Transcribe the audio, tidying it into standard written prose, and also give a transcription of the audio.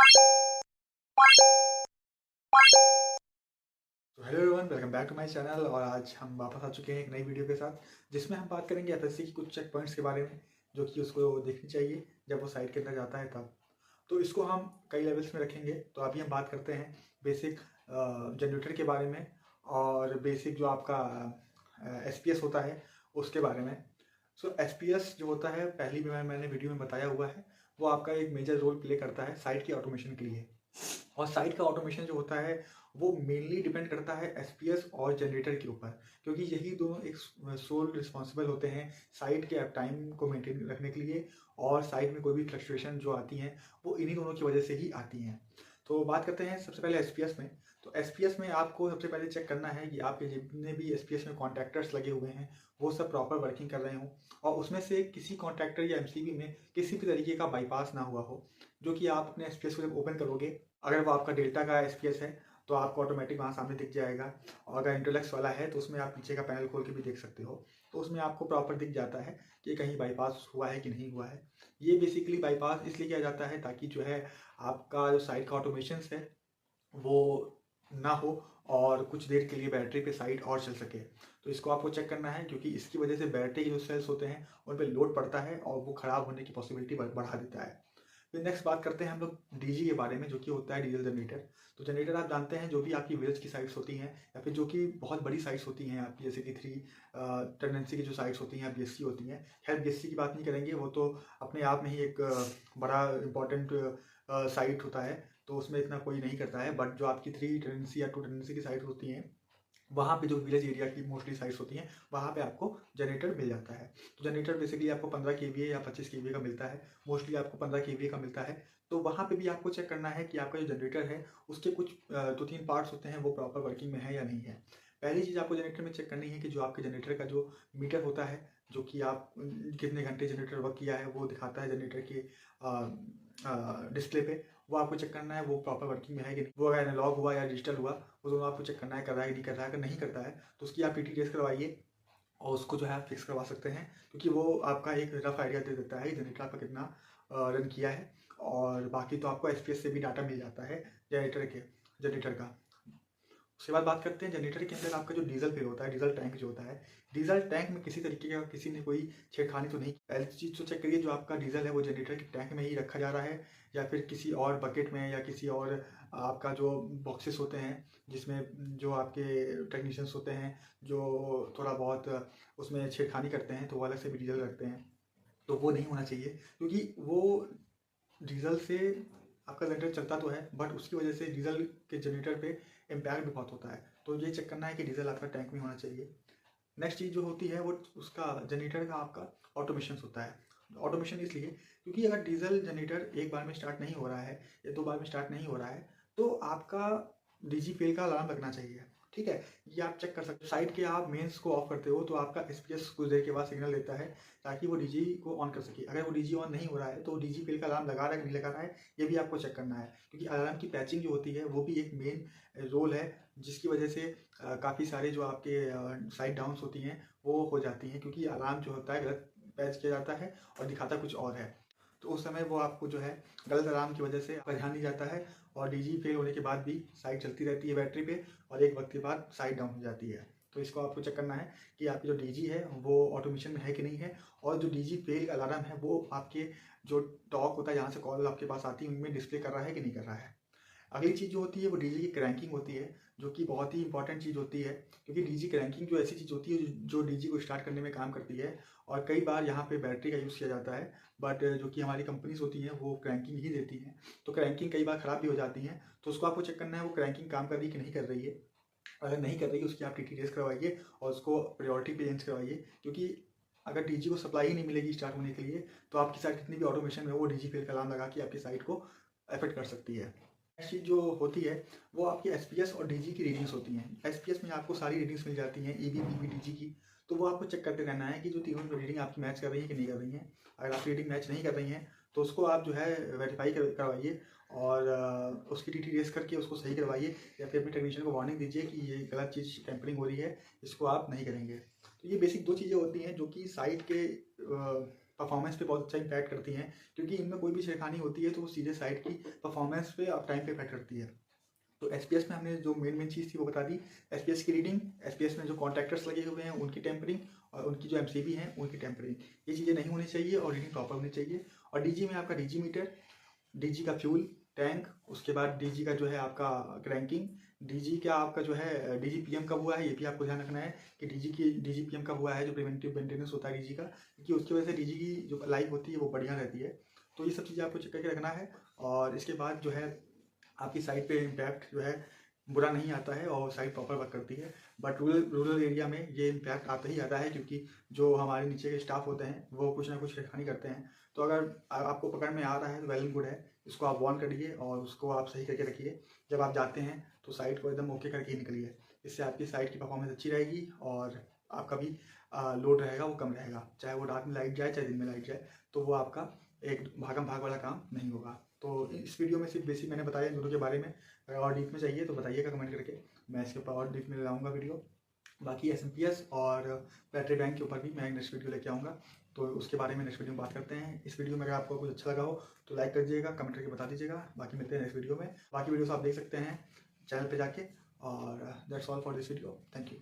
तो hello everyone, welcome back to my channel. और आज हम वापस आ चुके हैं एक नई वीडियो के साथ, जिसमें हम बात करेंगे एफएससी की कुछ चेक पॉइंट्स के बारे में, जो कि उसको देखनी चाहिए जब वो साइट के अंदर जाता है तब। तो इसको हम कई लेवल्स में रखेंगे। तो अभी हम बात करते हैं बेसिक जनरेटर के बारे में, और बेसिक जो आपका एसपीएस होता है उसके बारे में। सो एसपीएस जो होता है, पहली बार मैंने वीडियो में बताया हुआ है, वो आपका एक मेजर रोल प्ले करता है साइट की ऑटोमेशन के लिए। और साइट का ऑटोमेशन जो होता है वो मेनली डिपेंड करता है एसपीएस और जनरेटर के ऊपर, क्योंकि यही दोनों एक सोल रिस्पॉन्सिबल होते हैं साइट के अप टाइम को मेंटेन रखने के लिए। और साइट में कोई भी फ्लक्चुएशन जो आती हैं वो इन्हीं दोनों की वजह से ही आती हैं। तो बात करते हैं सबसे पहले एसपीएस में। तो एसपीएस में आपको सबसे पहले चेक करना है कि आपके जितने भी एसपीएस में कॉन्ट्रैक्टर्स लगे हुए हैं वो सब प्रॉपर वर्किंग कर रहे हों, और उसमें से किसी कॉन्ट्रैक्टर या एमसीबी में किसी भी तरीके का बाईपास ना हुआ हो, जो कि आप अपने एसपीएस को जब ओपन करोगे, अगर वो आपका डेल्टा का एसपीएस है तो आपको ऑटोमेटिक वहाँ सामने दिख जाएगा। और अगर इंटेलेक्स वाला है तो उसमें आप पीछे का पैनल खोल के भी देख सकते हो, तो उसमें आपको प्रॉपर दिख जाता है कि कहीं बाईपास हुआ है कि नहीं हुआ है। ये बेसिकली बाईपास इसलिए किया जाता है ताकि जो है आपका जो साइट का ऑटोमेशन है वो ना हो, और कुछ देर के लिए बैटरी पे साइट और चल सके। तो इसको आपको चेक करना है, क्योंकि इसकी वजह से बैटरी के जो सेल्स होते हैं उन पर लोड पड़ता है और वो ख़राब होने की पॉसिबिलिटी बढ़ा देता है। फिर नेक्स्ट बात करते हैं हम लोग डीजी के बारे में, जो कि होता है डीजल जनरेटर। तो जनरेटर आप जानते हैं, जो भी आपकी विलेज की साइट्स होती हैं या फिर जो कि बहुत बड़ी साइट्स होती हैं आपकी, जैसे कि 3 टेंडेंसी की जो साइट्स होती हैं बीएससी होती हैं। खैर बीएससी की बात नहीं करेंगे, वो तो अपने आप में ही एक बड़ा इंपॉर्टेंट साइट होता है, तो उसमें इतना कोई नहीं करता है। बट जो आपकी 3 टेंडेंसी या 2 टेंडेंसी की साइट होती हैं, वहाँ पे जो विलेज एरिया की मोस्टली साइट्स होती हैं वहाँ पे आपको जनरेटर मिल जाता है। तो जनरेटर बेसिकली आपको 15 kVA या 25 kVA का मिलता है, मोस्टली आपको 15 kVA का मिलता है। तो वहाँ पे भी आपको चेक करना है कि आपका जो जनरेटर है उसके कुछ 2-3 पार्ट्स होते हैं वो प्रॉपर वर्किंग में है या नहीं है। पहली चीज़ आपको जनरेटर में चेक करनी है कि जो आपके जनरेटर का जो मीटर होता है, जो कि आप कितने घंटे जनरेटर वर्क किया है वो दिखाता है जनरेटर के डिस्प्ले पे, वो आपको चेक करना है वो प्रॉपर वर्किंग में है कि नहीं। वो अगर एनालॉग हुआ या डिजिटल हुआ, वो दोनों आपको चेक करना है कर रहा है कि नहीं कर रहा है। अगर नहीं करता है तो उसकी आप पीटी टेस्ट करवाइए, और उसको जो है आप फिक्स करवा सकते हैं, क्योंकि वो आपका एक रफ आइडिया दे देता है कि जनरेटर आपका कितना रन किया है। और बाकी तो आपको एसपीएस से भी डाटा मिल जाता है जनरेटर का। उसके बाद बात करते हैं जनरेटर के अंदर आपका जो डीजल फिल होता है, डीजल टैंक जो होता है, डीजल टैंक में किसी तरीके का किसी ने कोई छेड़खानी तो नहीं। पहली चीज़ तो चेक करिए जो आपका डीजल है वो जनरेटर के टैंक में ही रखा जा रहा है, या फिर किसी और बकेट में, या किसी और आपका जो बॉक्सेस होते हैं जिसमें जो आपके टेक्नीशियंस होते हैं जो थोड़ा बहुत उसमें छेड़खानी करते हैं, तो वो अलग से भी डीजल रखते हैं। तो वो नहीं होना चाहिए, क्योंकि वो डीजल से आपका जनरेटर चलता तो है, बट उसकी वजह से डीजल के जनरेटर पे इम्पैक्ट भी बहुत होता है। तो ये चेक करना है कि डीजल आपका टैंक में होना चाहिए। नेक्स्ट चीज़ जो होती है वो उसका जनरेटर का आपका ऑटोमेशन होता है। ऑटोमेशन इसलिए क्योंकि अगर डीजल जनरेटर एक बार में स्टार्ट नहीं हो रहा है या 2 बार में स्टार्ट नहीं हो रहा है, तो आपका डीजी फेल का अलार्म लगना चाहिए। ठीक है, ये आप चेक कर सकते हो। साइड के आप मेंस को ऑफ करते हो तो आपका एसपीएस कुछ देर के बाद सिग्नल देता है ताकि वो डीजी को ऑन कर सके। अगर वो डीजी ऑन नहीं हो रहा है तो डीजी फेल का अलार्म लगा रहा है कि नहीं लगा रहा है, ये भी आपको चेक करना है, क्योंकि अलार्म की पैचिंग जो होती है वो भी एक मेन रोल है, जिसकी वजह से काफ़ी सारे जो आपके साइड डाउन्स होती हैं वो हो जाती हैं, क्योंकि अलार्म जो होता है गलत पैच किया जाता है और दिखाता कुछ और है। तो उस समय वो आपको जो है गलत अलार्म की वजह से आपका ध्यान नहीं जाता है, और डीजी फेल होने के बाद भी साइट चलती रहती है बैटरी पे, और एक वक्त के बाद साइट डाउन हो जाती है। तो इसको आपको चेक करना है कि आपकी जो डीजी है वो ऑटोमेशन में है कि नहीं है, और जो डीजी फेल अलार्म है वो आपके जो टॉक होता है जहाँ से कॉल आपके पास आती है उनमें डिस्प्ले कर रहा है कि नहीं कर रहा है। अगली चीज़ जो होती है वो डीजी की क्रैंकिंग होती है, जो कि बहुत ही इंपॉर्टेंट चीज़ होती है, क्योंकि डीजी क्रैंकिंग जो ऐसी चीज़ होती है जो डीजी को स्टार्ट करने में काम करती है। और कई बार यहाँ पे बैटरी का यूज़ किया जाता है, बट जो कि हमारी कंपनीज होती हैं वो क्रैंकिंग ही देती हैं, तो क्रैंकिंग कई बार ख़राब भी हो जाती हैं। तो उसको आपको चेक करना है वो क्रैंकिंग काम कर रही है कि नहीं कर रही है। अगर नहीं कर रही है उसकी आप टी टेस्ट करवाइए और उसको प्रायोरिटी पे चेंज करवाइए, क्योंकि अगर डीजी को सप्लाई ही नहीं मिलेगी स्टार्ट होने के लिए तो आपकी साइट कितनी भी ऑटोमेशन में वो डीजी फेल का अलार्म लगा के आपकी साइट को अफेक्ट कर सकती है। नेक्स्ट चीज़ जो होती है वो आपकी एसपीएस और डीजी की रीडिंग्स होती हैं। एसपीएस में आपको सारी रीडिंग्स मिल जाती हैं, ईबी पीबी डीजी की। तो वो आपको चेक करते रहना है कि जो तीनों रीडिंग आपकी मैच कर रही है कि नहीं कर रही हैं। अगर आपकी रीडिंग मैच नहीं कर रही हैं तो उसको आप जो है वेरीफाई करवाइए, और उसकी टी रेस करके उसको सही करवाइए, या फिर अपने टेक्नीशियन को वार्निंग दीजिए कि ये गलत चीज़ टेम्परिंग हो रही है, इसको आप नहीं करेंगे। तो ये बेसिक 2 चीज़ें होती हैं जो कि साइट के परफॉर्मेंस पे बहुत अच्छा इंपैक्ट करती हैं, क्योंकि इनमें कोई भी छेड़खानी होती है तो वो सीधे साइट की परफॉर्मेंस पे और टाइम पे इफेक्ट करती है। तो एसपीएस में हमने जो मेन चीज़ थी वो बता दी, एसपीएस की रीडिंग, एसपीएस में जो कॉन्ट्रैक्टर्स लगे हुए हैं उनकी टेम्परिंग, और उनकी जो एमसीबी हैं उनकी टेम्परिंग, ये चीज़ें नहीं होनी चाहिए और रीडिंग प्रॉपर होनी चाहिए। और डीजी में आपका डीजी मीटर, डीजी का फ्यूल टैंक, उसके बाद डीजी का जो है आपका क्रैंकिंग, डीजी का आपका जो है डीजी पीएम कब हुआ है ये भी आपको ध्यान रखना है कि डीजी पीएम कब हुआ है, जो प्रिवेंटिव मेंटेनेंस होता है डीजी का, क्योंकि उसकी वजह से डीजी की जो लाइफ होती है वो बढ़िया रहती है। तो ये सब चीज़ें आपको चेक करके रखना है। और इसके बाद जो है आपकी साइट पे इम्पैक्ट जो है बुरा नहीं आता है और साइट प्रॉपर वर्क करती है। बट रूरल एरिया में ये इम्पैक्ट आता ही आता है, क्योंकि जो हमारे नीचे के स्टाफ होते हैं वो कुछ ना कुछ छेड़खानी करते हैं। तो अगर आपको पकड़ में आ रहा है तो वेल एंड गुड है, इसको आप वार्न करिए और उसको आप सही करके रखिए। जब आप जाते हैं तो साइट को एकदम ओके करके ही निकलिए, इससे आपकी साइट की परफॉर्मेंस अच्छी रहेगी और आपका भी लोड रहेगा वो कम रहेगा। चाहे वो रात में लाइट जाए चाहे दिन में लाइट जाए, तो वो आपका एक भागम भाग वाला काम नहीं होगा। तो इस वीडियो में सिर्फ बेसिक मैंने बताया इन दोनों के बारे में। अगर और डीप में चाहिए तो बताइएगा कमेंट करके, मैं इसके ऊपर और डीप में लाऊंगा वीडियो। बाकी एसएमपीएस और बैटरी बैंक के ऊपर भी मैं नेक्स्ट वीडियो लेके आऊँगा, तो उसके बारे में नेक्स्ट वीडियो में बात करते हैं। इस वीडियो में अगर आपको कुछ अच्छा लगा हो तो लाइक कर दीजिएगा, कमेंट करके बता दीजिएगा। बाकी मिलते हैं नेक्स्ट वीडियो में। बाकी वीडियोस आप देख सकते हैं चैनल पे जाके। और that's all for this video, thank you.